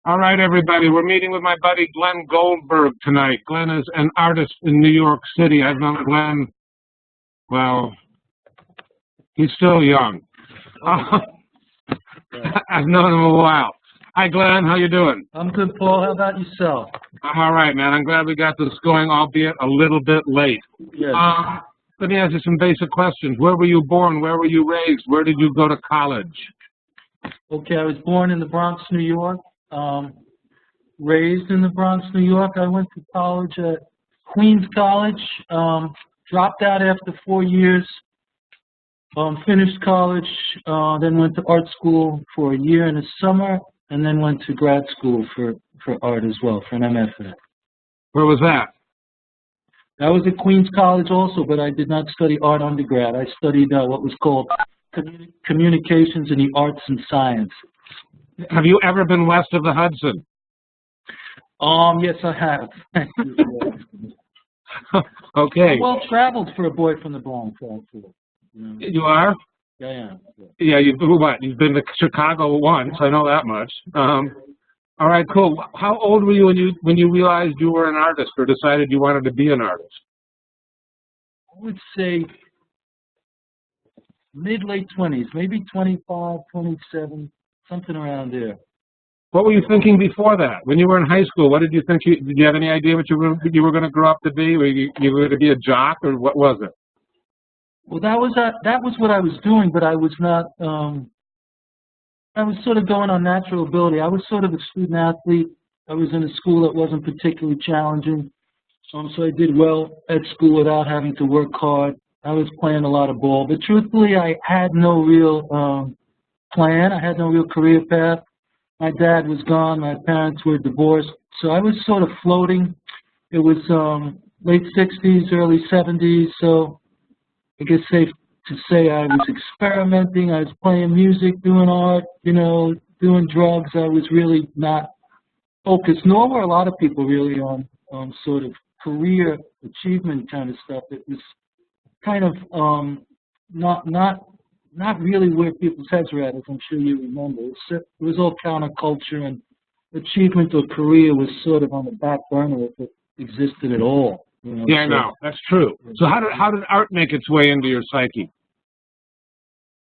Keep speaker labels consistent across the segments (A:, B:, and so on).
A: All right, everybody, we're meeting with my buddy Glenn Goldberg tonight. Glenn is an artist in New York City. I've known Glenn, well, he's still young. I've known him a while. Hi, Glenn, how you doing?
B: I'm good, Paul. How about yourself?
A: I'm all right, man. I'm glad we got this going, albeit a little bit late.
B: Yes.
A: Let me ask you some basic questions. Where were you born? Where were you raised? Where did you go to college?
B: Okay, I was born in the Bronx, New York. Raised in the Bronx, New York. I went to college at Queens College. Dropped out after 4 years. Finished college, then went to art school for a year in the summer, and then went to grad school for art as well, for an MFA.
A: Where was that?
B: That was at Queens College also, but I did not study art undergrad. I studied what was called communications in the arts and science.
A: Have you ever been west of the Hudson?
B: Yes, I have.
A: Okay.
B: I'm well traveled for a boy from the Bronx, actually.
A: You are?
B: Yeah, I am.
A: Yeah, you've been to Chicago once. I know that much. All right, cool. How old were you when you realized you were an artist or decided you wanted to be an artist?
B: I would say mid-late 20s, maybe 25, 27, something around there.
A: What were you thinking before that? When you were in high school, what did you think? Did you have any idea what you were going to grow up to be? Were you going to be a jock, or what was it?
B: Well, that was what I was doing, but I was not. I was sort of going on natural ability. I was sort of a student athlete. I was in a school that wasn't particularly challenging, so I did well at school without having to work hard. I was playing a lot of ball, but truthfully, I had no real plan. I had no real career path. My dad was gone. My parents were divorced, so I was sort of floating. It was late 60s, early 70s, so I guess safe to say I was experimenting. I was playing music, doing art, doing drugs. I was really not focused, nor were a lot of people really on sort of career achievement kind of stuff. It was kind of not really where people's heads were at, as I'm sure you remember. It was all counterculture, and achievement or career was sort of on the back burner if it existed at all.
A: Yeah, I know. That's true. So how did art make its way into your psyche?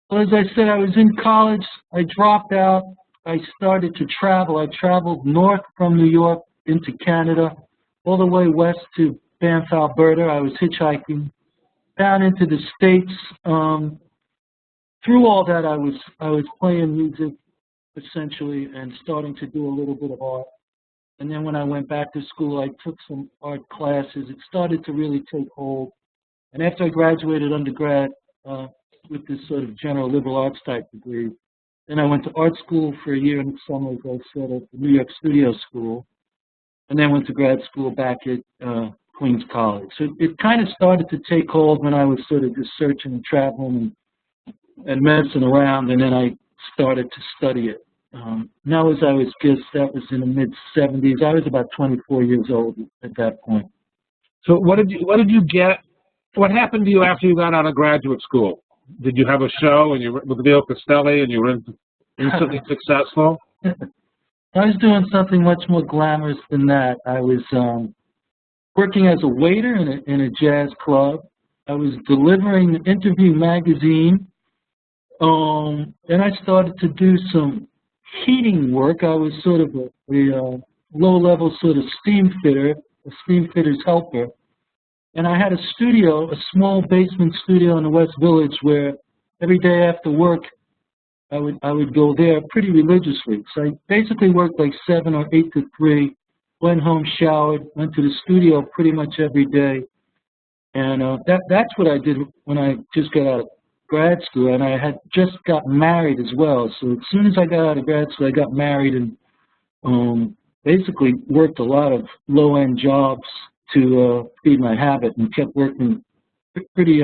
B: Well, as I said, I was in college. I dropped out. I started to travel. I traveled north from New York into Canada, all the way west to Banff, Alberta. I was hitchhiking down into the States. Through all that, I was playing music, essentially, and starting to do a little bit of art. And then when I went back to school, I took some art classes. It started to really take hold. And after I graduated undergrad with this sort of general liberal arts type degree, then I went to art school for a year in the summer, as I said, at the New York Studio School, and then went to grad school back at Queens College. So it kind of started to take hold when I was sort of just searching and traveling and messing around, and then I started to study it. Now, as I was that was in the mid-70s. I was about 24 years old at that point.
A: So what did you get? What happened to you after you got out of graduate school? Did you have a show and you were with Leo Castelli and you were instantly successful?
B: I was doing something much more glamorous than that. I was working as a waiter in a jazz club. I was delivering the Interview magazine. Then I started to do some heating work. I was sort of a low-level sort of steam fitter, a steam fitter's helper. And I had a studio, a small basement studio in the West Village, where every day after work, I would go there pretty religiously. So I basically worked like 7 or 8 to 3, went home, showered, went to the studio pretty much every day. And that's what I did when I just got out of grad school, and I had just got married as well. So as soon as I got out of grad school, I got married and basically worked a lot of low-end jobs to feed my habit, and kept working pretty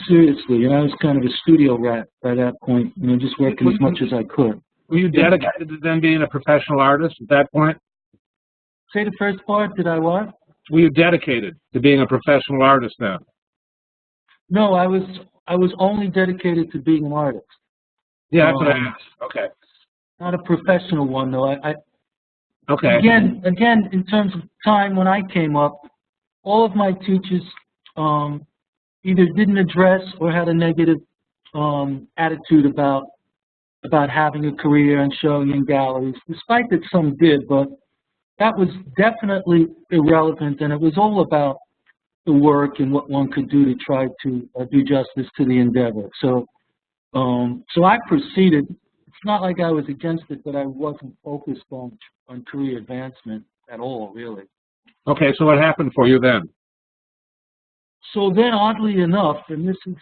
B: seriously. And I was kind of a studio rat by that point, just working as much as I could.
A: Were you dedicated to then being a professional artist at that point?
B: Say the first part. Did I what?
A: Were you dedicated to being a professional artist then?
B: No, I was only dedicated to being an artist.
A: Yeah, that's what I asked. Okay.
B: not a professional one though.
A: Okay.
B: Again, in terms of time when I came up, all of my teachers either didn't address or had a negative attitude about having a career and showing in galleries, despite that some did, but that was definitely irrelevant, and it was all about the work and what one could do to try to do justice to the endeavor. So I proceeded. It's not like I was against it, but I wasn't focused on career advancement at all, really.
A: Okay, so what happened for you then?
B: So then, oddly enough, and this is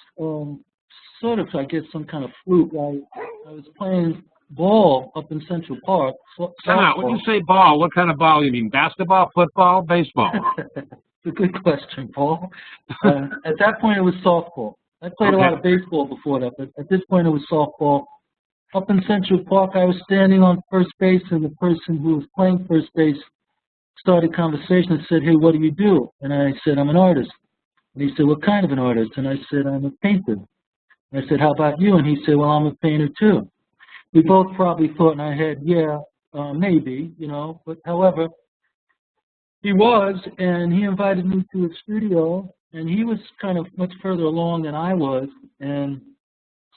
B: sort of, I guess, some kind of fluke, I was playing ball up in Central Park.
A: When you say ball, what kind of ball? You mean basketball, football, baseball?
B: It's a good question, Paul. At that point, it was softball. I played a lot of baseball before that, but at this point, it was softball. Up in Central Park, I was standing on first base, and the person who was playing first base started a conversation and said, "Hey, what do you do?" And I said, "I'm an artist." And he said, "What kind of an artist?" And I said, "I'm a painter." And I said, "How about you?" And he said, "Well, I'm a painter too." We both probably thought in our head, yeah, maybe, you know, but however, he was, and he invited me to his studio, and he was kind of much further along than I was, and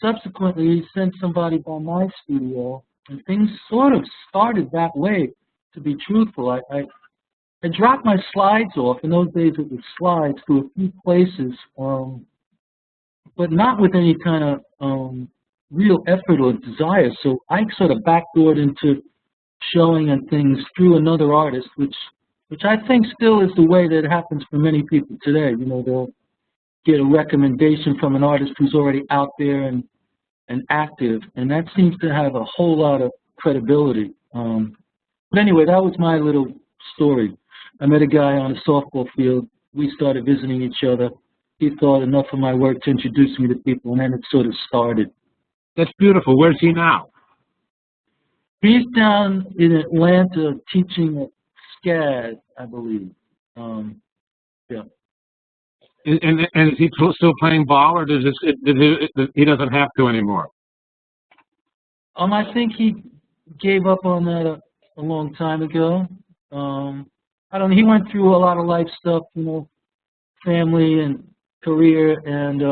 B: subsequently he sent somebody by my studio, and things sort of started that way, to be truthful. I dropped my slides off. In those days it was slides to a few places, but not with any kind of real effort or desire. So I sort of backdoored into showing and things through another artist, which I think still is the way that it happens for many people today. You know, they'll get a recommendation from an artist who's already out there and active, and that seems to have a whole lot of credibility. But anyway, that was my little story. I met a guy on a softball field. We started visiting each other. He thought enough of my work to introduce me to people, and then it sort of started.
A: That's beautiful. Where's he now?
B: He's down in Atlanta teaching at SCAD, I believe. Yeah.
A: And is he still playing ball, or he doesn't have to anymore?
B: I think he gave up on that a long time ago. I don't know. He went through a lot of life stuff, you know, family and career, and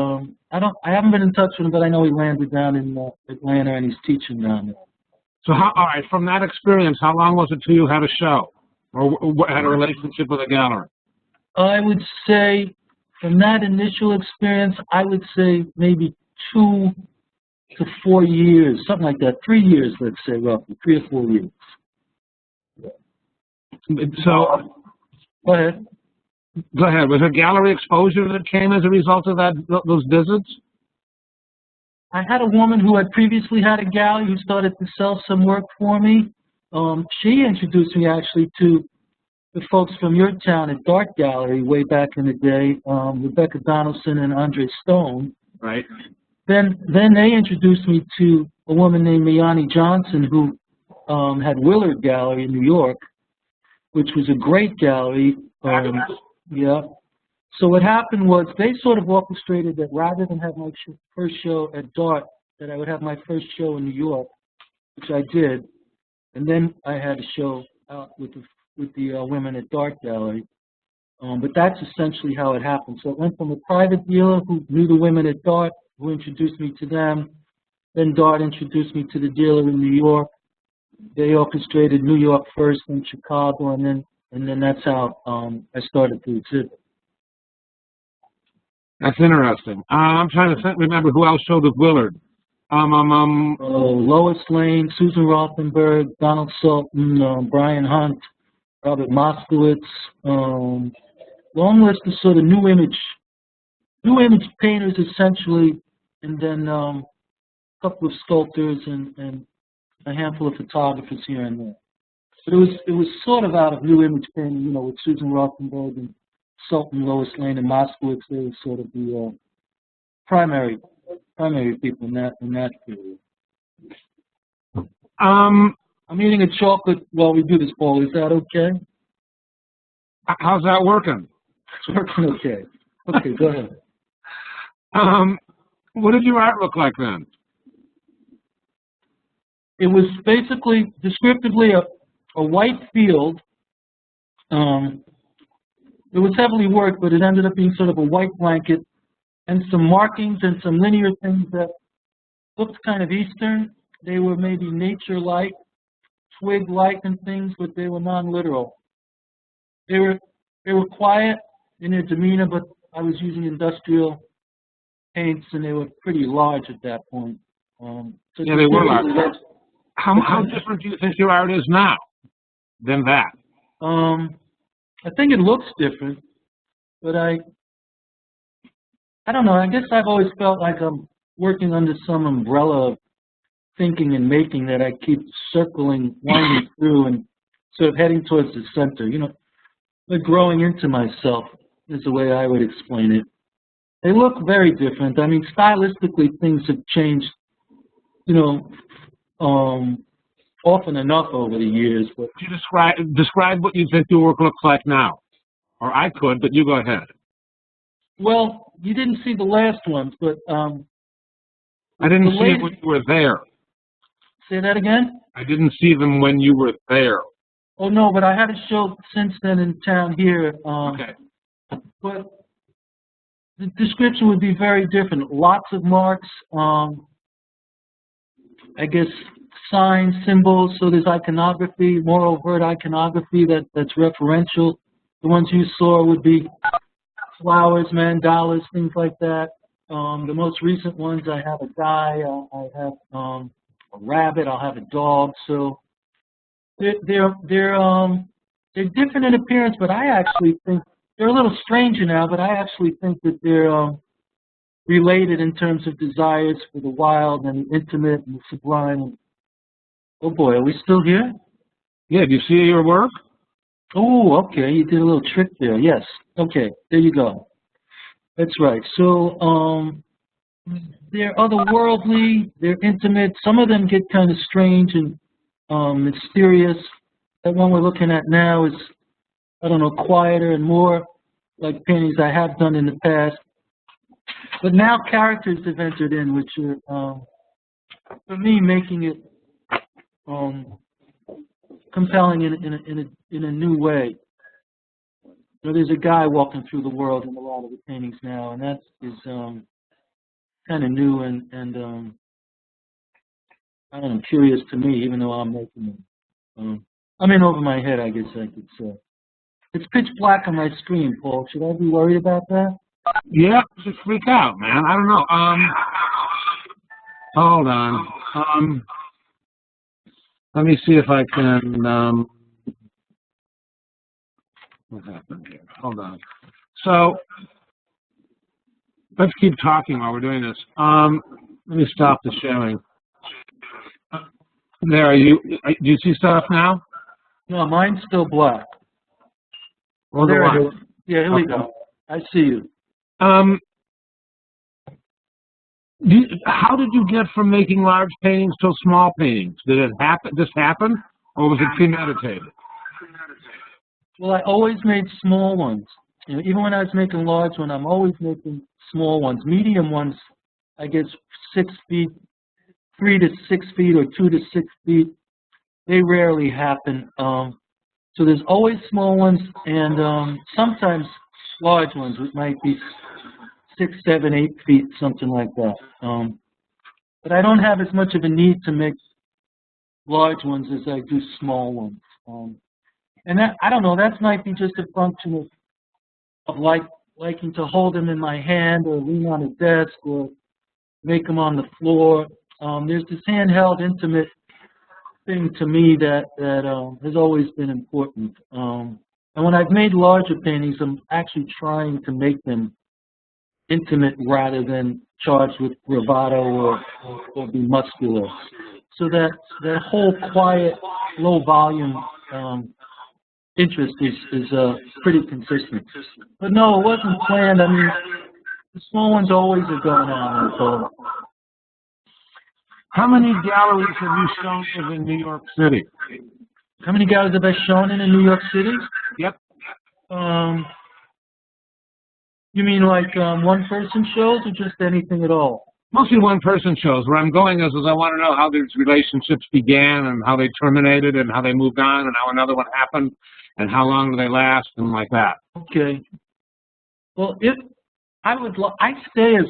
B: I haven't been in touch with him, but I know he landed down in Atlanta, and he's teaching down there.
A: So all right, from that experience, how long was it till you had a show or had a relationship with a gallery?
B: I would say, from that initial experience, I would say maybe 2 to 4 years, something like that. 3 years, let's say, roughly 3 or 4 years.
A: So,
B: go ahead.
A: Go ahead. Was there gallery exposure that came as a result of those visits?
B: I had a woman who had previously had a gallery who started to sell some work for me. She introduced me actually to the folks from your town at Dart Gallery way back in the day, Rebecca Donaldson and Andre Stone.
A: Right.
B: Then they introduced me to a woman named Mayani Johnson who had Willard Gallery in New York, which was a great gallery. Yeah. So what happened was they sort of orchestrated that rather than have my first show at Dart, that I would have my first show in New York, which I did, and then I had a show out with the women at Dart Gallery. But that's essentially how it happened. So it went from a private dealer who knew the women at Dart, who introduced me to them. Then Dart introduced me to the dealer in New York. They orchestrated New York first, then Chicago, and then that's how I started to exhibit.
A: That's interesting. I'm trying to remember who else showed with Willard.
B: Lois Lane, Susan Rothenberg, Donald Sultan, Brian Hunt, Robert Moskowitz. Long list of sort of new image painters essentially, and then a couple of sculptors and a handful of photographers here and there. But it was sort of out of new image painting, you know, with Susan Rothenberg and Sultan, Lois Lane, and Moskowitz. They were sort of the primary people in that period. I'm eating a chocolate while we do this, Paul. Is that okay?
A: How's that working?
B: It's working okay. Okay, go ahead.
A: What did your art look like then?
B: It was basically, descriptively, a white field. It was heavily worked, but it ended up being sort of a white blanket and some markings and some linear things that looked kind of Eastern. They were maybe nature-like, twig-like and things, but they were non-literal. They were quiet in their demeanor, but I was using industrial paints, and they were pretty large at that point. So
A: yeah, they were large. How different do you think your art is now than that?
B: I think it looks different, but I don't know. I guess I've always felt like I'm working under some umbrella of thinking and making that I keep circling, winding through, and sort of heading towards the center. You know, like growing into myself is the way I would explain it. They look very different. I mean, stylistically, things have changed, you know, often enough over the years. But
A: Could you describe what you think your work looks like now? Or I could, but you go ahead.
B: Well, you didn't see the last ones, but
A: I didn't see it when you were there.
B: Say that again?
A: I didn't see them when you were there.
B: Oh, no, but I had a show since then in town here.
A: Okay.
B: But the description would be very different. Lots of marks, I guess signs, symbols, so there's iconography, more overt iconography that's referential. The ones you saw would be flowers, mandalas, things like that. The most recent ones, I have a guy, I have a rabbit, I'll have a dog. So they're different in appearance, but I actually think they're a little stranger now. But I actually think that they're related in terms of desires for the wild and the intimate and the sublime. Oh boy, are we still here?
A: Yeah, do you see your work?
B: Oh, okay, you did a little trick there. Yes. Okay, there you go. That's right. So they're otherworldly, they're intimate. Some of them get kind of strange and mysterious. That one we're looking at now is, I don't know, quieter and more like paintings I have done in the past. But now characters have entered in, which are, for me, making it compelling in a new way. So there's a guy walking through the world in a lot of the paintings now, and that is kind of new and I don't know, curious to me, even though I'm making it. I'm in over my head, I guess I could say. It's pitch black on my screen, Paul. Should I be worried about that?
A: Yeah, just freak out, man. I don't know. Hold on. Let me see if I can. What happened here? Hold on. So let's keep talking while we're doing this. Let me stop the sharing. There, do you see stuff now?
B: No, mine's still black.
A: Well,
B: there it is. Yeah, here we go. I see you.
A: How did you get from making large paintings to small paintings? Did it happen? This happen, or was it premeditated?
B: Well, I always made small ones. You know, even when I was making large ones, I'm always making small ones. Medium ones, I guess 6 feet, 3 to 6 feet, or 2 to 6 feet. They rarely happen. So there's always small ones, and sometimes large ones, which might be 6, 7, 8 feet, something like that. But I don't have as much of a need to make large ones as I do small ones. And that, I don't know, that might be just a function of liking to hold them in my hand or lean on a desk or make them on the floor. There's this handheld, intimate thing to me that has always been important. And when I've made larger paintings, I'm actually trying to make them intimate rather than charged with bravado or be muscular. So that whole quiet, low volume interest is pretty consistent. But no, it wasn't planned. I mean, the small ones always are going on. So.
A: How many galleries have you shown in New York City?
B: How many galleries have I shown in New York City?
A: Yep.
B: You mean like one-person shows or just anything at all?
A: mostly one-person shows. Where I'm going is I want to know how these relationships began and how they terminated and how they moved on and how another one happened and how long do they last and like that.
B: Okay. Well, if I I stay as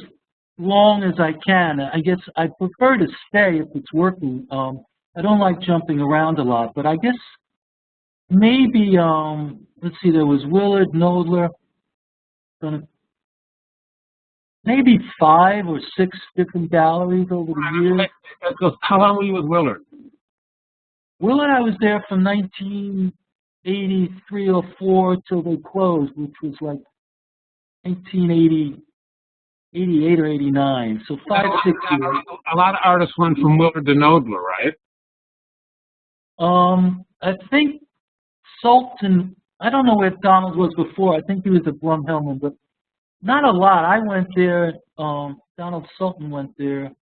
B: long as I can. I guess I prefer to stay if it's working. I don't like jumping around a lot, but I guess maybe, let's see, there was Willard, Knoedler, maybe 5 or 6 different galleries over the years.
A: How long were you with Willard?
B: Willard, I was there from 1983 or 4 till they closed, which was like 1988 or 89. So 5, 6 years.
A: A lot of artists went from Willard to Knoedler, right?
B: I think Sultan, I don't know where Donald was before. I think he was at Blumhelman, but not a lot. I went there. Donald Sultan went there.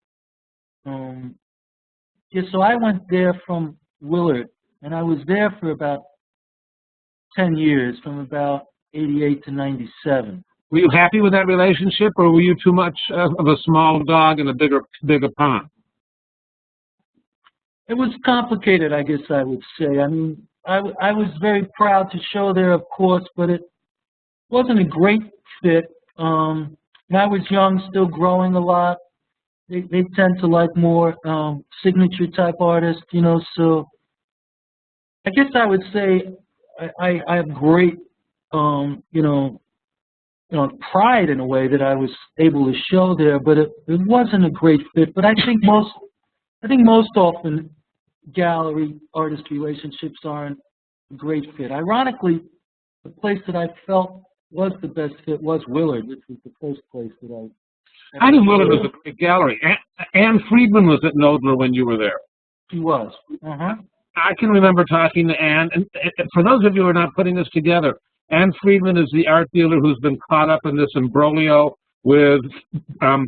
B: Yeah, so I went there from Willard, and I was there for about 10 years, from about 88 to 97.
A: Were you happy with that relationship, or were you too much of a small dog in a bigger pond?
B: It was complicated, I guess I would say. I mean, I was very proud to show there, of course, but it wasn't a great fit. When I was young, still growing a lot. They tend to like more signature type artists, you know. So I guess I would say I have great, pride in a way that I was able to show there, but it wasn't a great fit. But I think most often gallery artist relationships aren't a great fit. Ironically, the place that I felt was the best fit was Willard, which was the first place that
A: I think Willard was a great gallery. Anne Friedman was at Knoedler when you were there.
B: She was.
A: I can remember talking to Anne, and for those of you who are not putting this together, Anne Friedman is the art dealer who's been caught up in this imbroglio with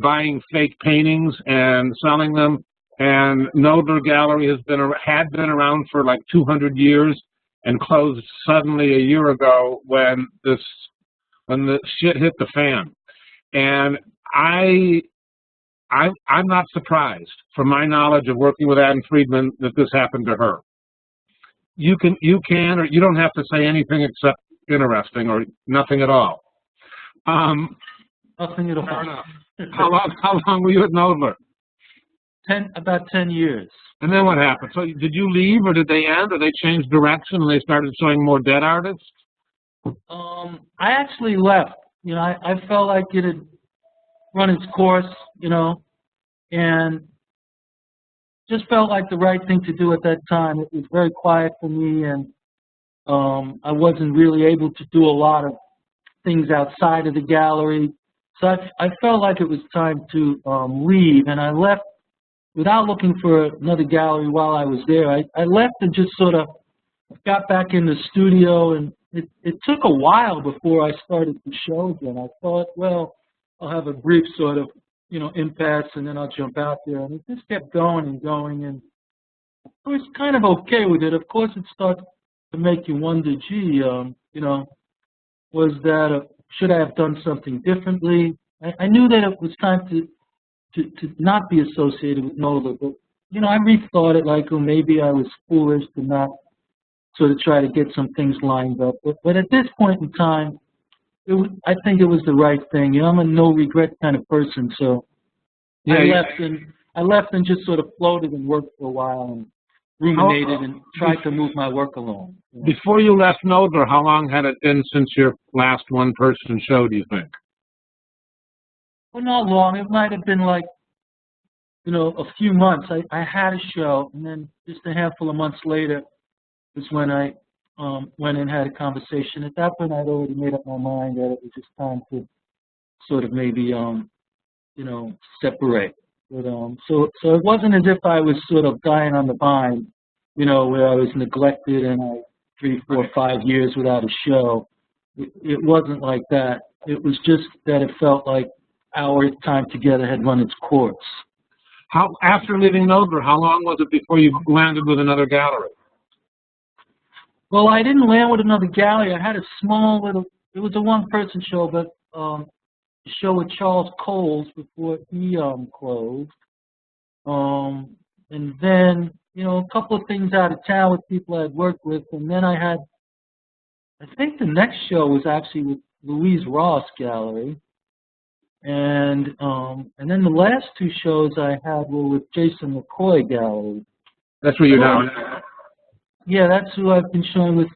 A: buying fake paintings and selling them. And Knoedler Gallery had been around for like 200 years and closed suddenly a year ago when the shit hit the fan. And I'm not surprised, from my knowledge of working with Anne Friedman, that this happened to her. You can, or you don't have to say anything except interesting or nothing at all.
B: Nothing at all.
A: Fair enough. How long were you at Knoedler?
B: About 10 years.
A: And then what happened? So did you leave, or did they end, or they changed direction and they started showing more dead artists?
B: I actually left. You know, I felt like it had run its course, you know, and just felt like the right thing to do at that time. It was very quiet for me, and I wasn't really able to do a lot of things outside of the gallery. So I felt like it was time to leave, and I left without looking for another gallery while I was there. I left and just sort of got back in the studio, and it took a while before I started to show again. I thought, well, I'll have a brief sort of, impasse, and then I'll jump out there. And it just kept going and going, and I was kind of okay with it. Of course, it starts to make you wonder, gee, was that, should I have done something differently? I knew that it was time to not be associated with Knoedler, but, I rethought it like, oh, maybe I was foolish to not sort of try to get some things lined up. But at this point in time, I think it was the right thing. I'm a no regret kind of person, so yeah, I left and just sort of floated and worked for a while and ruminated and tried to move my work along.
A: Before you left Knoedler, how long had it been since your last one-person show, do you think?
B: Well, not long. It might have been like, a few months. I had a show, and then just a handful of months later was when I went and had a conversation. At that point, I'd already made up my mind that it was just time to sort of maybe, separate. But so it wasn't as if I was sort of dying on the vine, where I was neglected and 3, 4, 5 years without a show. It wasn't like that. It was just that it felt like our time together had run its course.
A: After leaving Knoedler, how long was it before you landed with another gallery?
B: Well, I didn't land with another gallery. I had a small little, it was a one-person show, but show with Charles Coles before he closed. And then, you know, a couple of things out of town with people I'd worked with. And then I think the next show was actually with Louise Ross Gallery. And then the last two shows I had were with Jason McCoy Gallery.
A: That's where you're now.
B: Yeah, that's who I've been showing with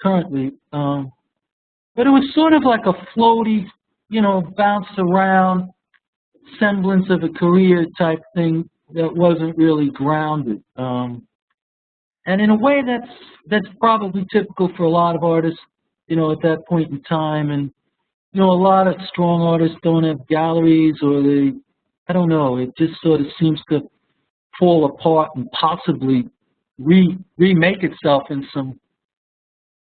B: currently. But it was sort of like a floaty, you know, bounce around semblance of a career type thing that wasn't really grounded. And in a way that's probably typical for a lot of artists, you know, at that point in time. And, you know, a lot of strong artists don't have galleries, or they, I don't know, it just sort of seems to fall apart and possibly remake itself in some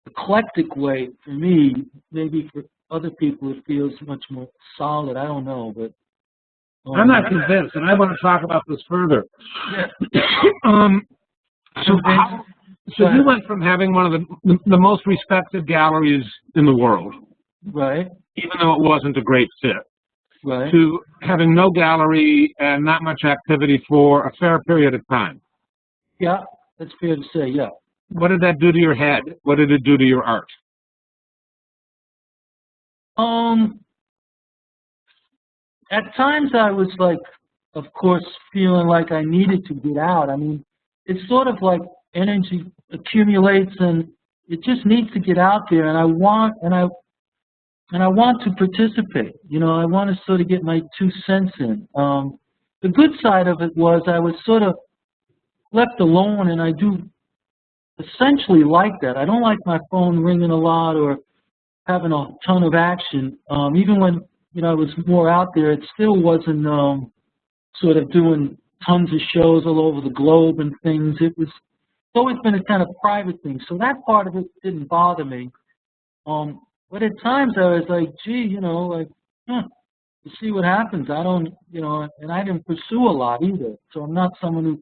B: eclectic way. For me, maybe for other people it feels much more solid. I don't know, but
A: I'm not convinced, and I want to talk about this further.
B: Yeah.
A: So you went from having one of the most respected galleries in the world,
B: right,
A: even though it wasn't a great fit,
B: right,
A: to having no gallery and not much activity for a fair period of time.
B: Yeah, that's fair to say, yeah.
A: What did that do to your head? What did it do to your art?
B: At times I was like, of course, feeling like I needed to get out. I mean, it's sort of like energy accumulates and it just needs to get out there, and I want to participate. You know, I want to sort of get my 2 cents in. The good side of it was I was sort of left alone, and I do essentially like that. I don't like my phone ringing a lot or having a ton of action. Even when, you know, I was more out there, it still wasn't sort of doing tons of shows all over the globe and things. It's always been a kind of private thing. So that part of it didn't bother me. But at times I was like, gee, you know, like, to see what happens. I don't, you know, and I didn't pursue a lot either. So I'm not someone who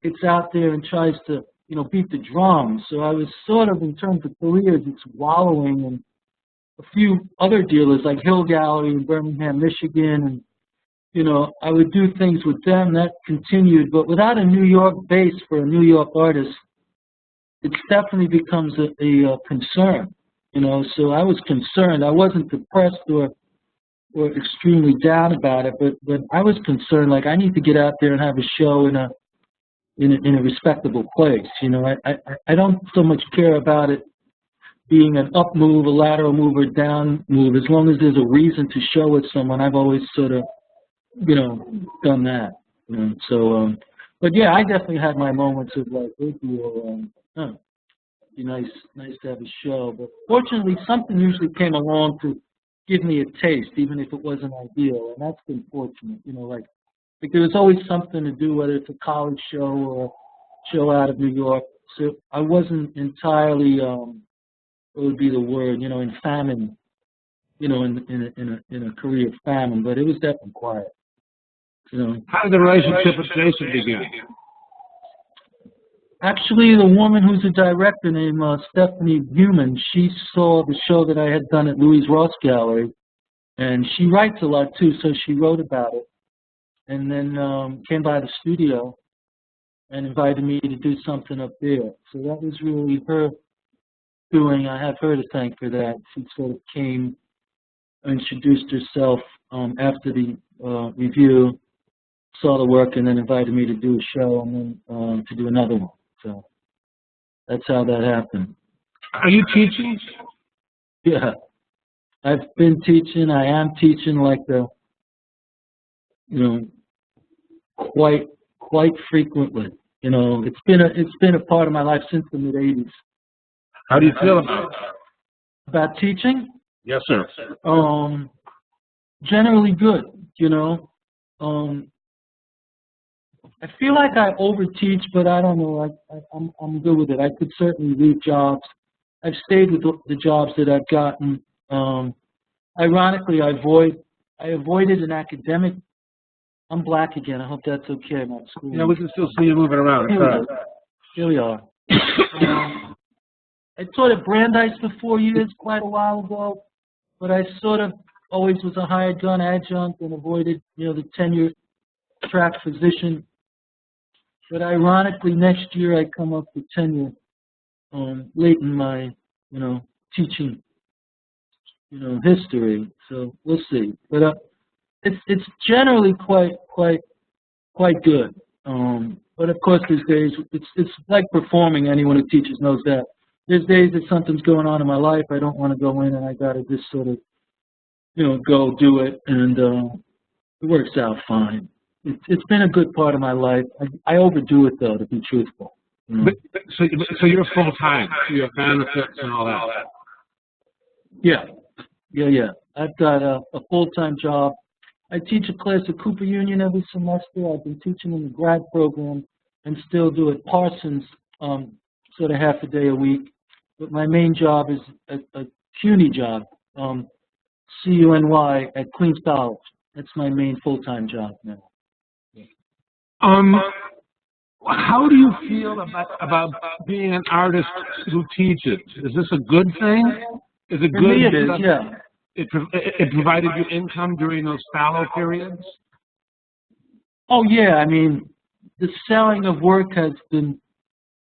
B: gets out there and tries to, you know, beat the drum. So I was sort of, in terms of careers, it's wallowing in a few other dealers like Hill Gallery in Birmingham, Michigan, and, you know, I would do things with them. That continued, but without a New York base for a New York artist, it definitely becomes a concern, you know. So I was concerned. I wasn't depressed or extremely down about it, but I was concerned. Like, I need to get out there and have a show in a respectable place. You know, I don't so much care about it being an up move, a lateral move, or down move. As long as there's a reason to show with someone, I've always sort of, you know, done that. You know, so, but yeah, I definitely had my moments of like, be nice to have a show. But fortunately, something usually came along to give me a taste, even if it wasn't ideal, and that's been fortunate. You know, like there was always something to do, whether it's a college show or a show out of New York. So I wasn't entirely, what would be the word, you know, in famine, you know, in a career of famine, but it was definitely quiet. You know.
A: How did the relationship with Jason begin?
B: Actually, the woman who's a director named Stephanie Buman, she saw the show that I had done at Louise Ross Gallery, and she writes a lot too, so she wrote about it, and then came by the studio and invited me to do something up there. So that was really her doing. I have her to thank for that. She sort of came, introduced herself after the review, saw the work, and then invited me to do a show and then to do another one. So that's how that happened.
A: Are you teaching?
B: Yeah, I've been teaching. I am teaching, like you know, quite frequently. You know, it's been a part of my life since the mid-'80s.
A: How do you feel about it?
B: About teaching?
A: Yes, sir.
B: Generally good. You know, I feel like I overteach, but I don't know. I'm good with it. I could certainly leave jobs. I've stayed with the jobs that I've gotten. Ironically, I avoided an academic. I'm black again. I hope that's okay. I'm at school.
A: Yeah, we can still see you moving around.
B: Here we are. I taught at Brandeis for 4 years, quite a while ago, but I sort of always was a hired gun adjunct and avoided, the tenure track position. But ironically, next year I come up with tenure late in my, teaching, history. So we'll see. But it's generally quite good. But of course, there's days it's like performing. Anyone who teaches knows that. There's days that something's going on in my life. I don't want to go in, and I got to just sort of, go do it, and it works out fine. It's been a good part of my life. I overdo it though, to be truthful.
A: So you're full time. You have benefits and all that.
B: Yeah. I've got a full-time job. I teach a class at Cooper Union every semester. I've been teaching in the grad program and still do at Parsons, sort of half a day a week. But my main job is a CUNY job, CUNY at Queens College. That's my main full-time job now.
A: How do you feel about being an artist who teaches? Is this a good thing? Is it good?
B: For me, it is, yeah.
A: It provided you income during those fallow periods?
B: Oh, yeah. I mean, the selling of work has been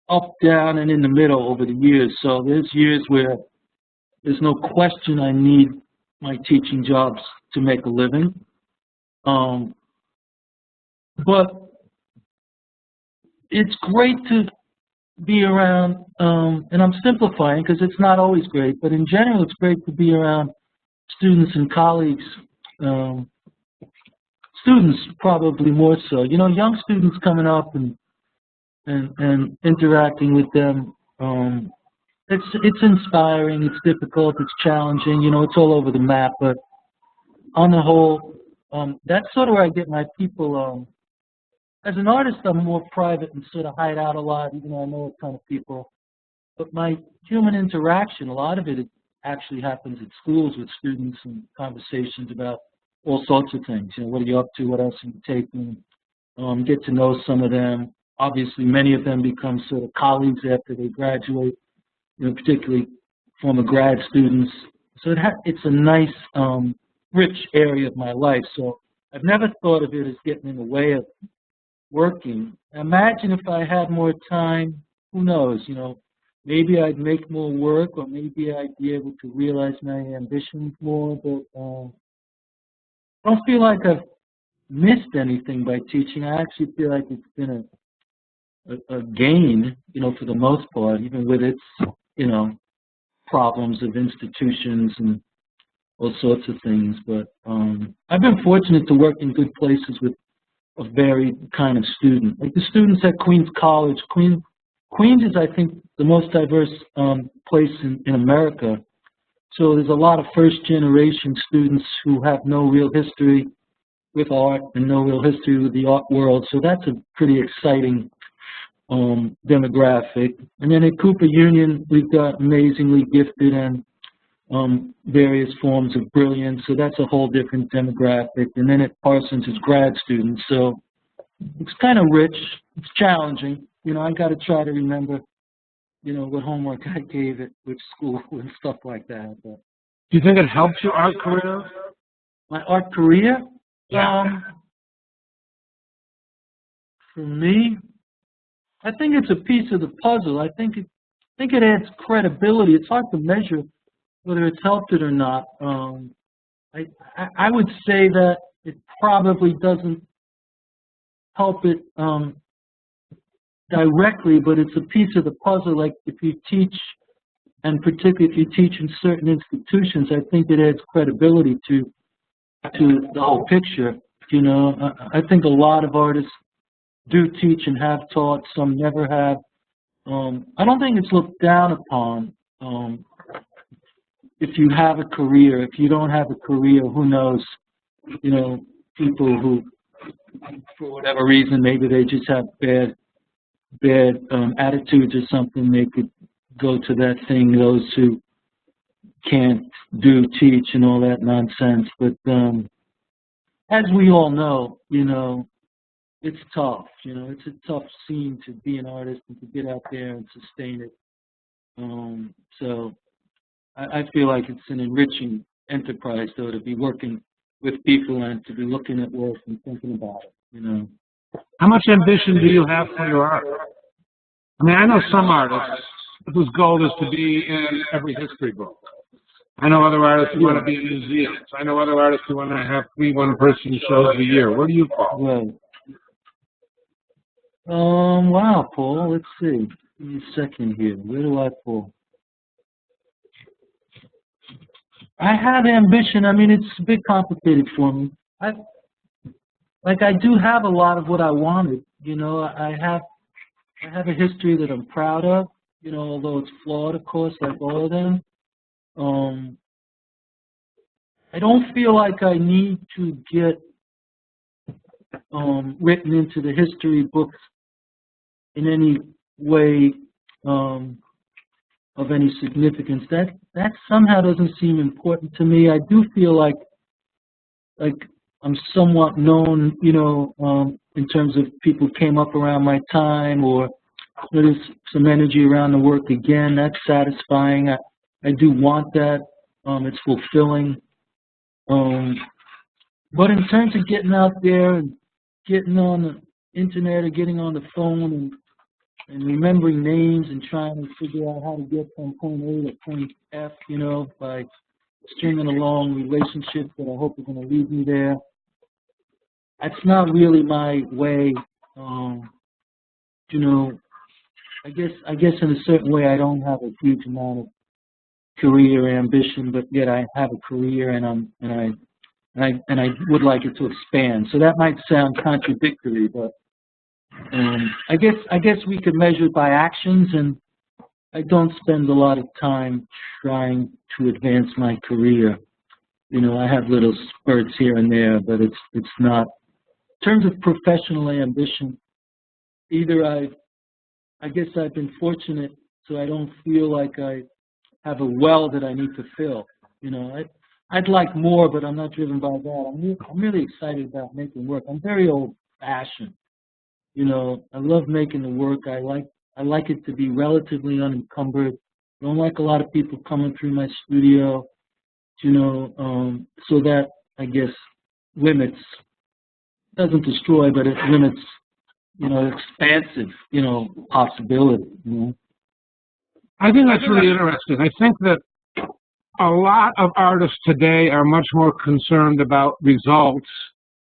B: up, down, and in the middle over the years. So there's years where there's no question I need my teaching jobs to make a living. But it's great to be around, and I'm simplifying because it's not always great, but in general it's great to be around students and colleagues, students probably more so. Young students coming up and interacting with them, it's inspiring, it's difficult, it's challenging, it's all over the map, but on the whole, that's sort of where I get my people. As an artist, I'm more private and sort of hide out a lot, even though I know a ton of people. But my human interaction, a lot of it actually happens at schools with students and conversations about all sorts of things. What are you up to? What else are you taking? Get to know some of them. Obviously, many of them become sort of colleagues after they graduate, particularly former grad students. So it's a nice, rich area of my life. So I've never thought of it as getting in the way of working. Imagine if I had more time, who knows, maybe I'd make more work, or maybe I'd be able to realize my ambitions more, but I don't feel like I've missed anything by teaching. I actually feel like it's been a gain, for the most part, even with its, problems of institutions and all sorts of things. But I've been fortunate to work in good places with a varied kind of student. Like the students at Queens College. Queens is, I think, the most diverse place in America. So there's a lot of first-generation students who have no real history with art and no real history with the art world. So that's a pretty exciting demographic. And then at Cooper Union, we've got amazingly gifted and various forms of brilliance, so that's a whole different demographic. And then at Parsons, it's grad students, so it's kind of rich. It's challenging. I got to try to remember, what homework I gave at which school and stuff like that. But
A: do you think it helps your art career?
B: My art career?
A: Yeah.
B: For me, I think it's a piece of the puzzle. I think it adds credibility. It's hard to measure whether it's helped it or not. I would say that it probably doesn't help it directly, but it's a piece of the puzzle. Like if you teach, and particularly if you teach in certain institutions, I think it adds credibility to the whole picture. I think a lot of artists do teach and have taught, some never have. I don't think it's looked down upon. If you have a career, if you don't have a career, who knows? People who, for whatever reason, maybe they just have bad attitudes or something, they could go to that thing. Those who can't teach and all that nonsense. But as we all know, it's tough. It's a tough scene to be an artist and to get out there and sustain it. So I feel like it's an enriching enterprise, though, to be working with people and to be looking at work and thinking about it, you know.
A: How much ambition do you have for your art? I mean, I know some artists whose goal is to be in every history book. I know other artists who want to be in museums. I know other artists who want to have 3 one-person shows a year. Where do you fall?
B: Right. Wow, Paul, let's see. Give me a second here. Where do I fall? I have ambition. I mean, it's a bit complicated for me. I do have a lot of what I wanted. You know, I have a history that I'm proud of, you know, although it's flawed, of course, like all of them. I don't feel like I need to get written into the history books in any way of any significance. That somehow doesn't seem important to me. I do feel like I'm somewhat known, you know, in terms of people came up around my time, or there's some energy around the work again. That's satisfying. I do want that. It's fulfilling. But in terms of getting out there and getting on the internet or getting on the phone and remembering names and trying to figure out how to get from point A to point F, you know, by stringing along relationships that I hope are going to lead me there. That's not really my way. You know, I guess in a certain way I don't have a huge amount of career ambition, but yet I have a career and I would like it to expand. So that might sound contradictory, but I guess we could measure it by actions, and I don't spend a lot of time trying to advance my career. You know, I have little spurts here and there, but it's not. In terms of professional ambition, either I guess I've been fortunate, so I don't feel like I have a well that I need to fill. You know, I'd like more, but I'm not driven by that. I'm really excited about making work. I'm very old-fashioned. You know, I love making the work. I like it to be relatively unencumbered. I don't like a lot of people coming through my studio, you know, so that, I guess, limits, doesn't destroy, but it limits, you know, expansive, you know, possibility, you know.
A: I think that's really interesting. I think that a lot of artists today are much more concerned about results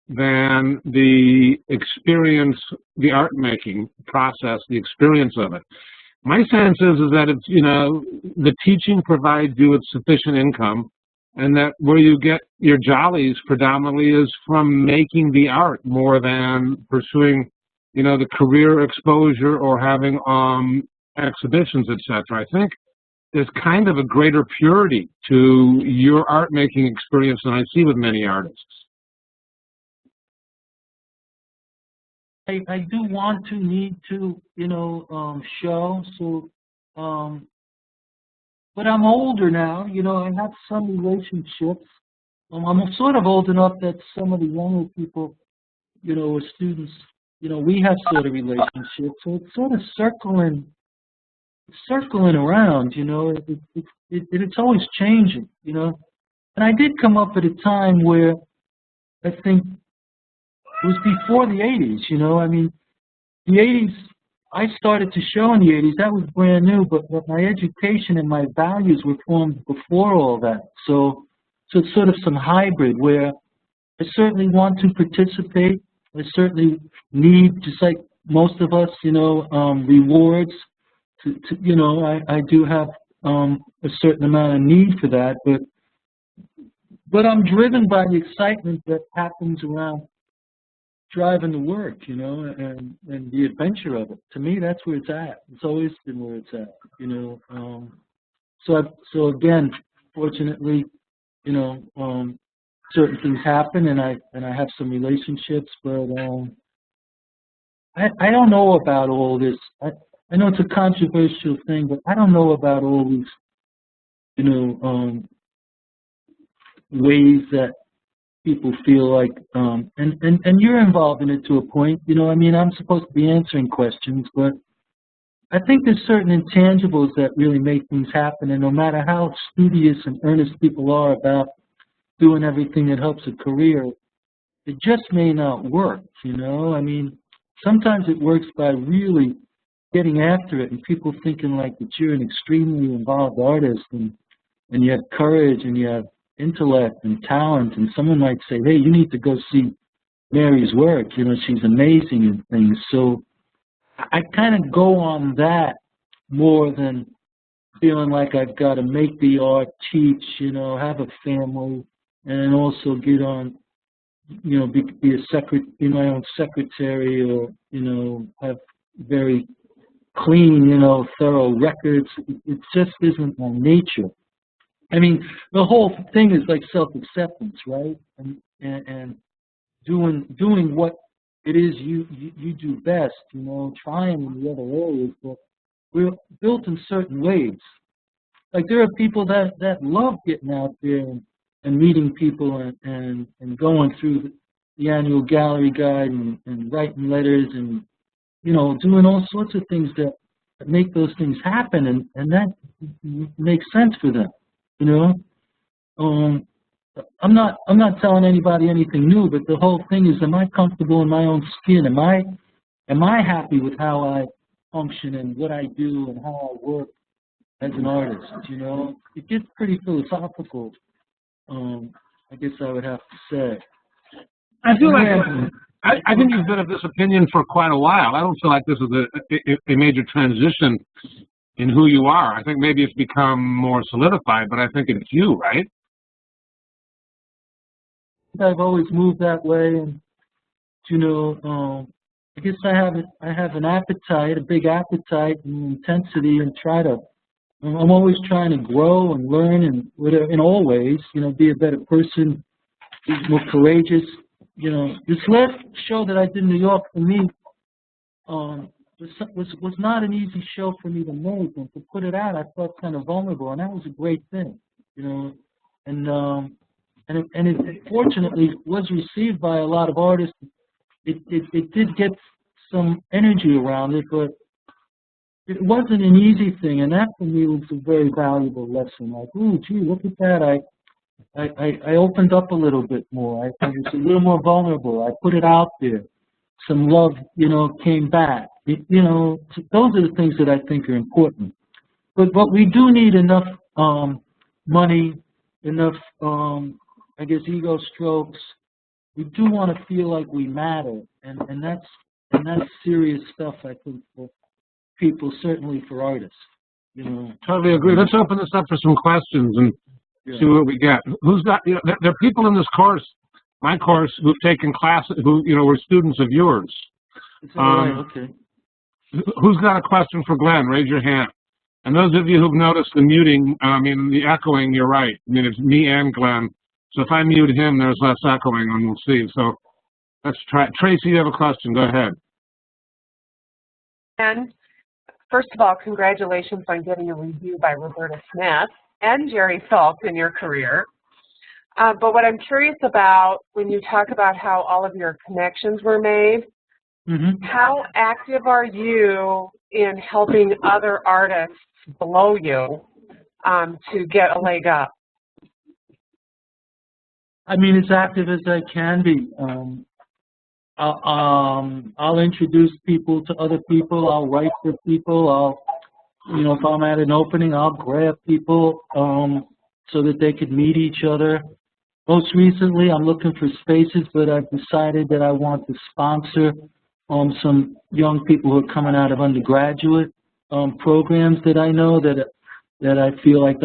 A: than the experience, the art-making process, the experience of it. My sense is that it's, you know, the teaching provides you with sufficient income, and that where you get your jollies predominantly is from making the art more than pursuing, you know, the career exposure or having exhibitions, etc. I think there's kind of a greater purity to your art-making experience than I see with many artists.
B: I do want to, need to, you know, show, so, but I'm older now, you know, I have some relationships. I'm sort of old enough that some of the younger people, you know, or students, you know, we have sort of relationships, so it's sort of circling around, you know, it's always changing, you know. And I did come up at a time where I think it was before the 80s, you know. I mean, the 80s, I started to show in the 80s. That was brand new, but my education and my values were formed before all that. So it's sort of some hybrid where I certainly want to participate. I certainly need, just like most of us, you know, rewards. You know, I do have a certain amount of need for that, but I'm driven by the excitement that happens around driving the work, you know, and the adventure of it. To me, that's where it's at. It's always been where it's at, you know. So again, fortunately, you know, certain things happen, and I have some relationships, but I don't know about all this. I know it's a controversial thing, but I don't know about all these, you know, ways that people feel like, and you're involved in it to a point, you know. I mean, I'm supposed to be answering questions, but I think there's certain intangibles that really make things happen, and no matter how studious and earnest people are about doing everything that helps a career, it just may not work, you know? I mean, sometimes it works by really getting after it and people thinking like that you're an extremely involved artist and you have courage and you have intellect and talent, and someone might say, hey, you need to go see Mary's work, you know, she's amazing and things. So I kind of go on that more than feeling like I've got to make the art, teach, you know, have a family, and also get on, you know, be my own secretary, or, you know, have very clean, you know, thorough records. It just isn't my nature. I mean, the whole thing is like self-acceptance, right? And doing what it is you do best, you know, trying in the other areas, but we're built in certain ways. Like there are people that love getting out there and meeting people and going through the annual gallery guide and writing letters and, you know, doing all sorts of things that make those things happen, and that makes sense for them, you know. I'm not telling anybody anything new, but the whole thing is, am I comfortable in my own skin? Am I happy with how I function and what I do and how I work as an artist? You know, it gets pretty philosophical. I guess I would have to say.
A: I feel like I think you've been of this opinion for quite a while. I don't feel like this is a major transition in who you are. I think maybe it's become more solidified, but I think it's you, right?
B: I've always moved that way, and you know, I guess I have an appetite, a big appetite and intensity, and I'm always trying to grow and learn and whatever, in all ways, you know, be a better person, be more courageous. You know, this last show that I did in New York, for me, was not an easy show for me to make, and to put it out, I felt kind of vulnerable, and that was a great thing, you know, and it fortunately was received by a lot of artists. It did get some energy around it, but it wasn't an easy thing, and that for me was a very valuable lesson. Like, ooh, gee, look at that! I opened up a little bit more. I was a little more vulnerable. I put it out there. Some love, you know, came back. You know, those are the things that I think are important. But we do need enough money, enough, I guess, ego strokes. We do want to feel like we matter, and that's serious stuff, I think, for people, certainly for artists. You know.
A: Totally agree. Let's open this up for some questions and see what we get. Who's got? You know, there are people in this course, my course, who've taken classes, who, you know, were students of yours.
B: Right? Okay.
A: Who's got a question for Glenn? Raise your hand. And those of you who've noticed the muting, the echoing, you're right. I mean, it's me and Glenn. So if I mute him, there's less echoing, and we'll see. So let's try. Tracy, you have a question. Go ahead.
C: And first of all, congratulations on getting a review by Roberta Smith and Jerry Saltz in your career. But what I'm curious about, when you talk about how all of your connections were made, how active are you in helping other artists below you to get a leg up?
B: I mean, as active as I can be. I'll introduce people to other people. I'll write for people. You know, if I'm at an opening, I'll grab people so that they could meet each other. Most recently, I'm looking for spaces, but I've decided that I want to sponsor some young people who are coming out of undergraduate programs that I know that I feel like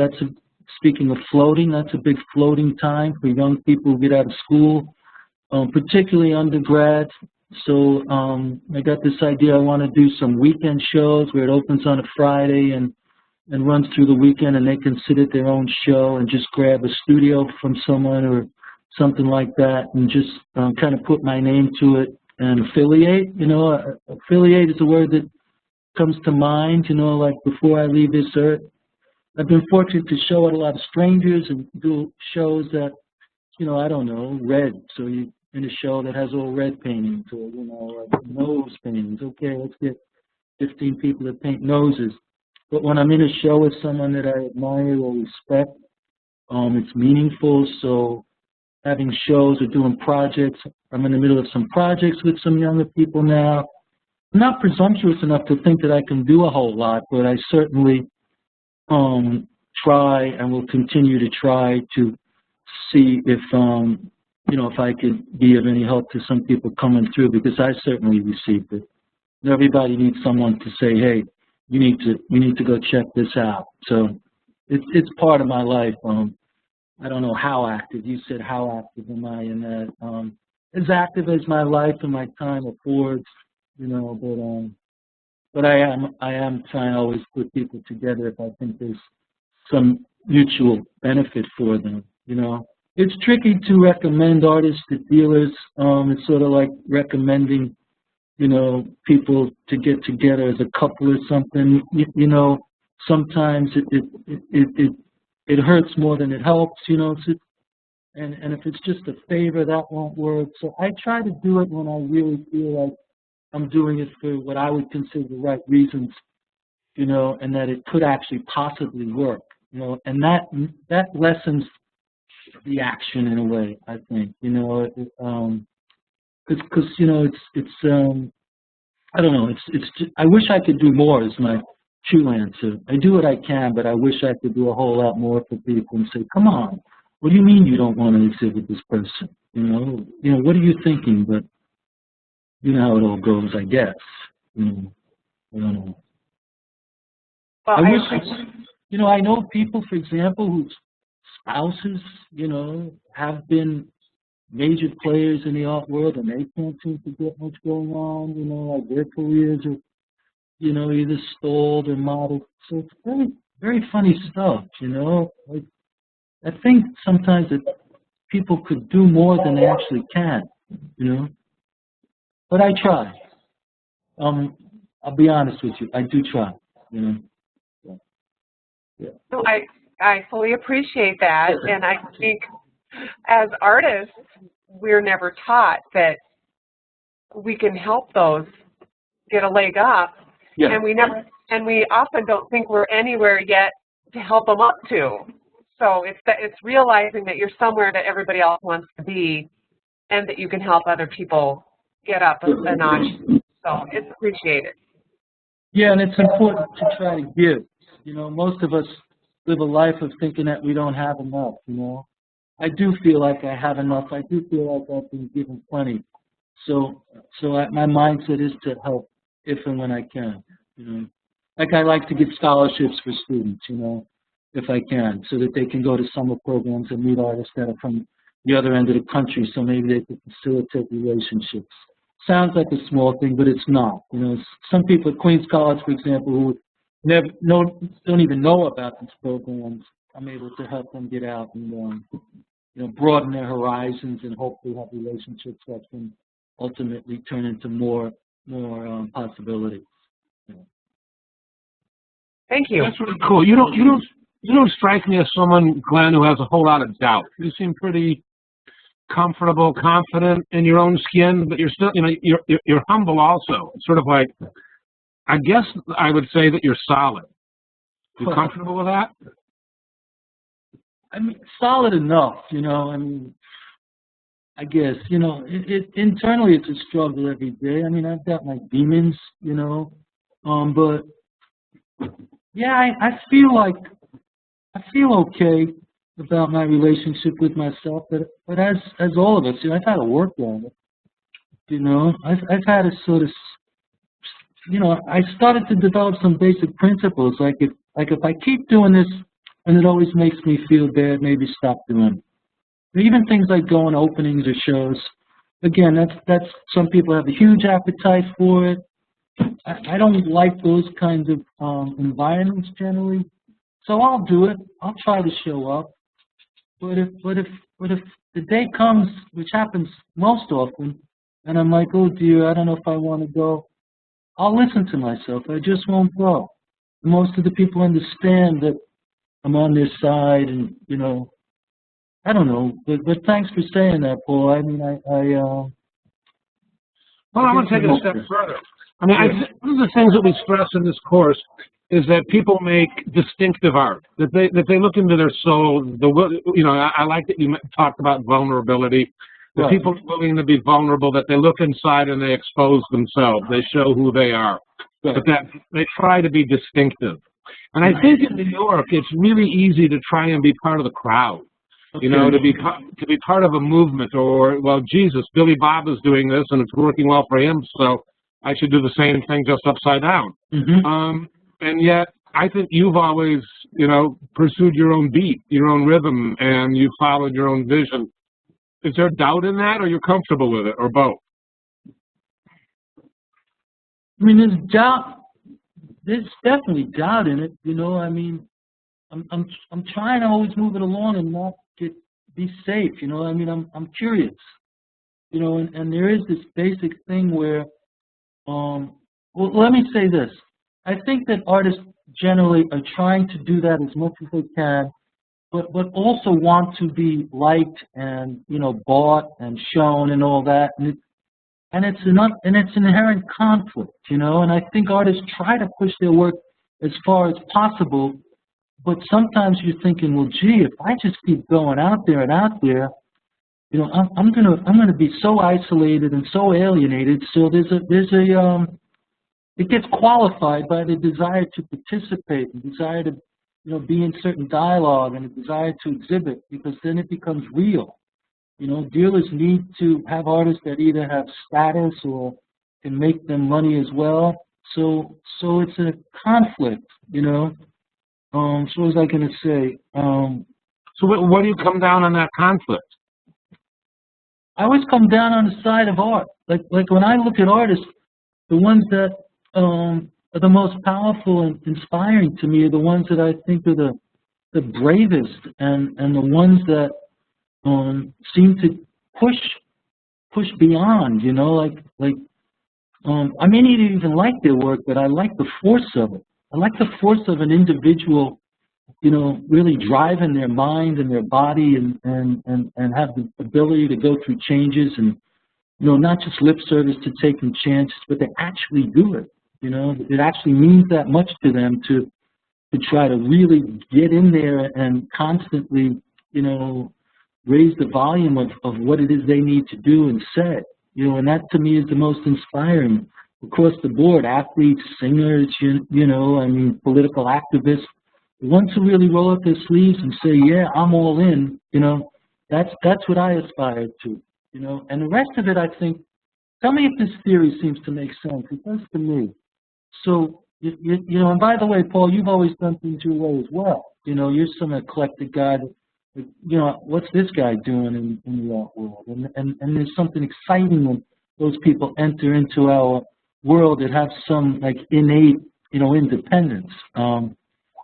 B: speaking of floating, that's a big floating time for young people who get out of school, particularly undergrads. So I got this idea. I want to do some weekend shows where it opens on a Friday and runs through the weekend, and they can sit at their own show and just grab a studio from someone or something like that and just kind of put my name to it and affiliate. You know, affiliate is a word that comes to mind, you know, like before I leave this earth. I've been fortunate to show at a lot of strangers and do shows that, you know, I don't know, red. So you in a show that has all red paintings, or, you know, like nose paintings. Okay, let's get 15 people that paint noses. But when I'm in a show with someone that I admire or respect, it's meaningful. So having shows or doing projects. I'm in the middle of some projects with some younger people now. I'm not presumptuous enough to think that I can do a whole lot, but I certainly try and will continue to try to see if, you know, if I could be of any help to some people coming through, because I certainly received it. Everybody needs someone to say, hey, you need to go check this out. So it's part of my life. I don't know how active. You said how active am I in that? As active as my life and my time affords, you know. But I am trying to always put people together if I think there's some mutual benefit for them. You know, it's tricky to recommend artists to dealers. It's sort of like recommending, you know, people to get together as a couple or something. You know, sometimes it hurts more than it helps. You know, and if it's just a favor, that won't work. So I try to do it when I really feel like I'm doing it for what I would consider the right reasons, you know, and that it could actually possibly work, you know, and that lessens the action in a way, I think, you know, because you know, it's I don't know, it's just, I wish I could do more is my true answer. I do what I can, but I wish I could do a whole lot more for people and say, come on, what do you mean you don't want to exhibit this person? You know, what are you thinking? But you know how it all goes, I guess. You know, I don't know.
C: Well,
B: I wish, you know, I know people, for example, whose spouses, you know, have been major players in the art world, and they can't seem to get much going on. You know, like their careers are, you know, either stalled or modeled. So it's very, very funny stuff. You know, like I think sometimes that people could do more than they actually can. You know. But I try. I'll be honest with you. I do try. You know. Yeah.
C: So I fully appreciate that, and I think as artists, we're never taught that we can help those get a leg up,
B: Yeah.
C: and we often don't think we're anywhere yet to help them up to. So it's realizing that you're somewhere that everybody else wants to be, and that you can help other people get up a notch. So it's appreciated.
B: Yeah, and it's important to try to give. You know, most of us live a life of thinking that we don't have enough, you know. I do feel like I have enough. I do feel like I've been given plenty. So my mindset is to help if and when I can, you know. Like I like to give scholarships for students, you know, if I can, so that they can go to summer programs and meet artists that are from the other end of the country, so maybe they can facilitate relationships. Sounds like a small thing, but it's not. You know, some people at Queens College, for example, who don't even know about these programs, I'm able to help them get out and you know, broaden their horizons and hopefully have relationships that can ultimately turn into more possibilities. You know.
C: Thank you.
A: That's really cool. You don't strike me as someone, Glenn, who has a whole lot of doubt. You seem pretty comfortable, confident in your own skin, but you're still, you know, you're humble also. It's sort of like, I guess I would say that you're solid. You comfortable with that?
B: I mean, solid enough, you know. I mean, I guess, you know, internally it's a struggle every day. I mean, I've got my demons, you know, but yeah, I feel okay about my relationship with myself, but as all of us, you know, I've had to work on it. You know, I've had to sort of, you know, I started to develop some basic principles, like if I keep doing this and it always makes me feel bad, maybe stop doing it. Even things like going to openings or shows. Again, that's some people have a huge appetite for it. I don't like those kinds of environments generally, so I'll do it. I'll try to show up. But if the day comes, which happens most often, and I'm like, oh dear, I don't know if I want to go, I'll listen to myself. I just won't go. Most of the people understand that I'm on their side, and you know, I don't know. But thanks for saying that, Paul. I mean, well,
A: I want to take it a step further. I mean, one of the things that we stress in this course is that people make distinctive art, that they look into their soul. I like that you talked about vulnerability. The
B: Right.
A: people willing to be vulnerable, that they look inside and they expose themselves. They show who they are,
B: Right.
A: but that they try to be distinctive. And I think in New York, it's really easy to try and be part of the crowd. You know, to be part of a movement, or, well, Jesus, Billy Bob is doing this and it's working well for him, so I should do the same thing just upside down.
B: Mm-hmm.
A: And yet, I think you've always, pursued your own beat, your own rhythm, and you followed your own vision. Is there doubt in that, or you're comfortable with it, or both?
B: I mean, there's doubt. There's definitely doubt in it. I mean, I'm trying to always move it along and not be safe. I mean, I'm curious. And there is this basic thing where, well, let me say this. I think that artists generally are trying to do that as much as they can, but also want to be liked and bought and shown and all that. And it's an inherent conflict, and I think artists try to push their work as far as possible, but sometimes you're thinking, well, gee, if I just keep going out there and out there, I'm gonna be so isolated and so alienated. So it gets qualified by the desire to participate, the desire to be in certain dialogue, and the desire to exhibit, because then it becomes real. Dealers need to have artists that either have status or can make them money as well. So it's a conflict, So what was I going to say?
A: So what do you come down on that conflict?
B: I always come down on the side of art. Like when I look at artists, the ones that are the most powerful and inspiring to me are the ones that I think are the bravest and the ones that seem to push beyond, I may not even like their work, but I like the force of it. I like the force of an individual, really driving their mind and their body and have the ability to go through changes and, not just lip service to taking chances, but they actually do it. It actually means that much to them to try to really get in there and constantly, raise the volume of what it is they need to do and say, and that to me is the most inspiring across the board. Athletes, singers, political activists, the ones who really roll up their sleeves and say, yeah, I'm all in, that's what I aspire to, and the rest of it, I think, tell me if this theory seems to make sense. It does to me. So, and by the way, Paul, you've always done things your way as well. You're some eclectic guy that, what's this guy doing in the art world? And there's something exciting when those people enter into our world that have some like innate, independence. But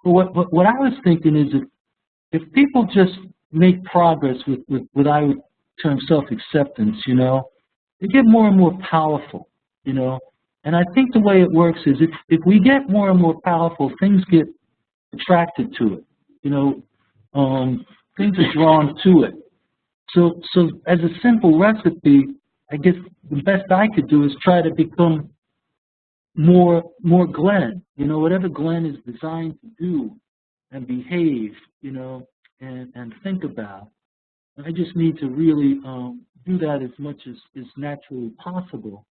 B: what I was thinking is if people just make progress with what I would term self-acceptance, they get more and more powerful, And I think the way it works is if we get more and more powerful, things get attracted to it, things are drawn to it. So as a simple recipe, I guess the best I could do is try to become more Glenn, whatever Glenn is designed to do and behave, and think about. I just need to really do that as much as naturally possible.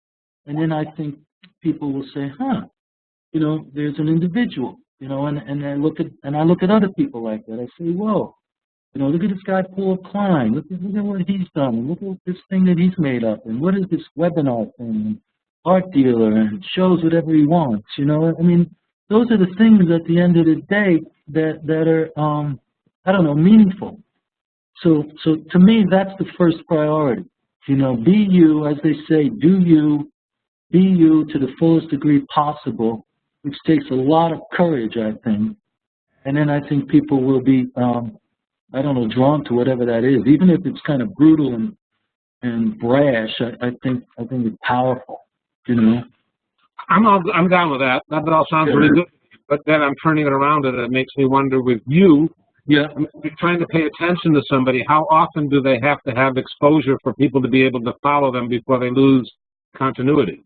B: And then I think people will say, there's an individual, and I look at other people like that. I say, whoa, look at this guy Paul-Klein. Look at what he's done. And look at this thing that he's made up. And what is this webinar thing? And art dealer, and shows whatever he wants. I mean, those are the things at the end of the day that are I don't know, meaningful. So to me, that's the first priority. Be you, as they say, do you, be you to the fullest degree possible, which takes a lot of courage, I think. And then I think people will be, I don't know, drawn to whatever that is, even if it's kind of brutal and brash. I think it's powerful.
A: I'm down with that. That all sounds really good. But then I'm turning it around, and it makes me wonder with you. Yeah, you're trying to pay attention to somebody. How often do they have to have exposure for people to be able to follow them before they lose continuity?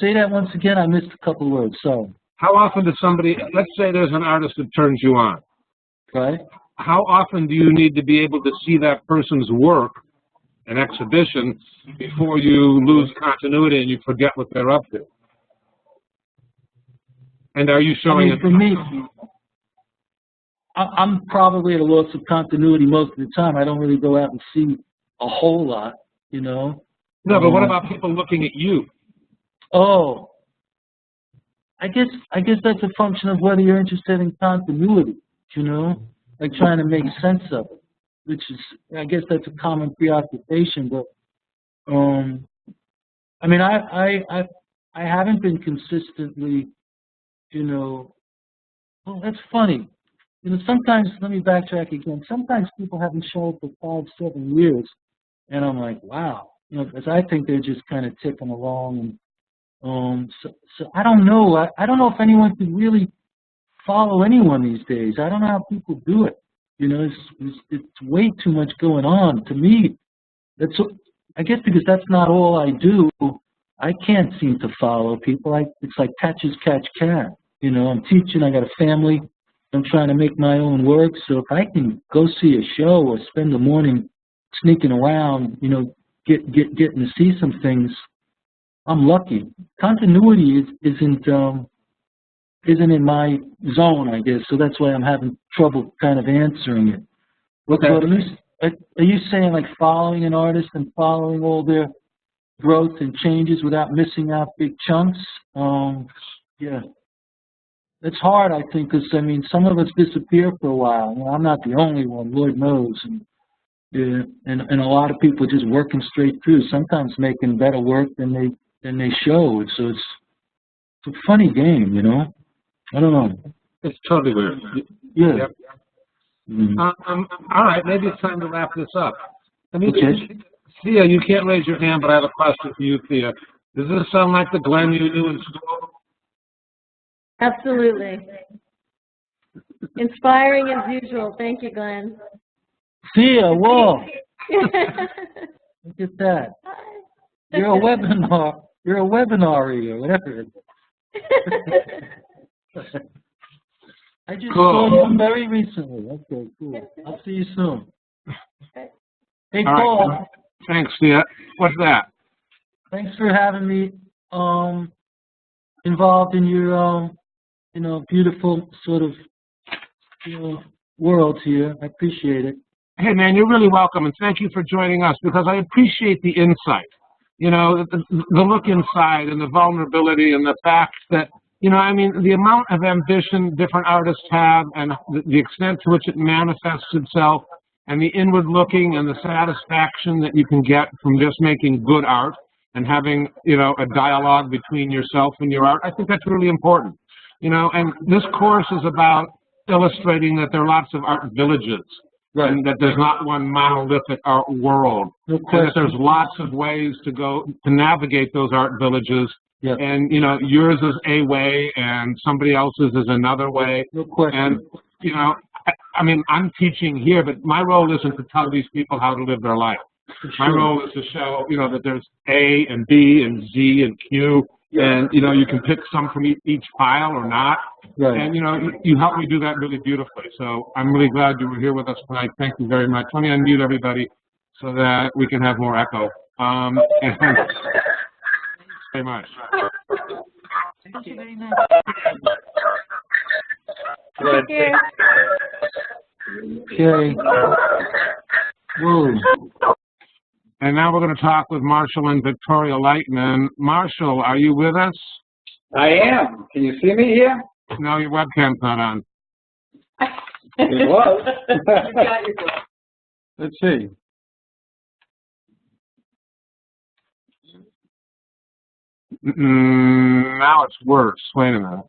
B: Say that once again. I missed a couple words. Sorry.
A: how often does somebody, let's say there's an artist that turns you on.
B: Right.
A: How often do you need to be able to see that person's work, an exhibition, before you lose continuity and you forget what they're up to? And are you showing it?
B: For me, I'm probably at a loss of continuity most of the time. I don't really go out and see a whole lot, you know.
A: No, but what about people looking at you?
B: Oh, I guess that's a function of whether you're interested in continuity, you know, like trying to make sense of it, which is, I guess that's a common preoccupation. But I mean, I haven't been consistently, you know. Well, that's funny. You know, sometimes, let me backtrack again. Sometimes people haven't shown up for 5, 7 years, and I'm like, wow. You know, because I think they're just kind of ticking along. And so I don't know. I don't know if anyone could really follow anyone these days. I don't know how people do it. You know, it's way too much going on. To me, that's, I guess because that's not all I do. I can't seem to follow people. It's like catch as catch can. You know, I'm teaching. I got a family. I'm trying to make my own work. So if I can go see a show or spend the morning sneaking around, you know, getting to see some things, I'm lucky. Continuity isn't in my zone, I guess. So that's why I'm having trouble kind of answering it.
A: Okay.
B: But are you saying like following an artist and following all their growth and changes without missing out big chunks? Yeah. It's hard, I think, because, I mean, some of us disappear for a while. You know, I'm not the only one, Lord knows. And a lot of people just working straight through, sometimes making better work than they show. So it's a funny game, you know? I don't know.
A: It's totally weird.
B: Yeah.
A: Yep.
B: Mm-hmm.
A: All right, maybe it's time to wrap this up.
B: Okay.
A: Thea, you can't raise your hand, but I have a question for you, Thea. Does this sound like the Glenn you knew in school?
D: Absolutely. Inspiring as usual. Thank you, Glenn.
B: Thea, whoa. Look at that. You're a webinary or whatever it is. I just saw you very recently. Okay, cool. I'll see you soon. Hey, Paul.
A: Right. Thanks, Thea. What's that?
B: Thanks for having me involved in your you know, beautiful sort of, you know, world here. I appreciate it.
A: Hey, man, you're really welcome, and thank you for joining us, because I appreciate the insight. You know, the look inside and the vulnerability and the fact that, you know, I mean, the amount of ambition different artists have and the extent to which it manifests itself and the inward looking and the satisfaction that you can get from just making good art and having, you know, a dialogue between yourself and your art, I think that's really important. You know, and this course is about illustrating that there are lots of art villages, right, and that there's not one monolithic art world, and that there's lots of ways to go to navigate those art villages. Yep. And, you know, yours is a way and somebody else's is another way.
B: No question.
A: And, you know, I mean, I'm teaching here, but my role isn't to tell these people how to live their life. My role is to show, you know, that there's A and B and Z and Q. And, you know, you can pick some from each pile or not. Right. And, you know, you helped me do that really beautifully. So I'm really glad you were here with us tonight. Thank you very much. Let me unmute everybody so that we can have more echo. And thanks very much.
B: Thank you very much.
D: Thank you.
B: Okay. Whoa.
A: And now we're going to talk with Marshall and Victoria Lightman. Marshall, are you with us?
E: I am. Can you see me here?
A: No, your webcam's not on.
E: It was.
A: Let's see. Now it's worse. Wait a minute.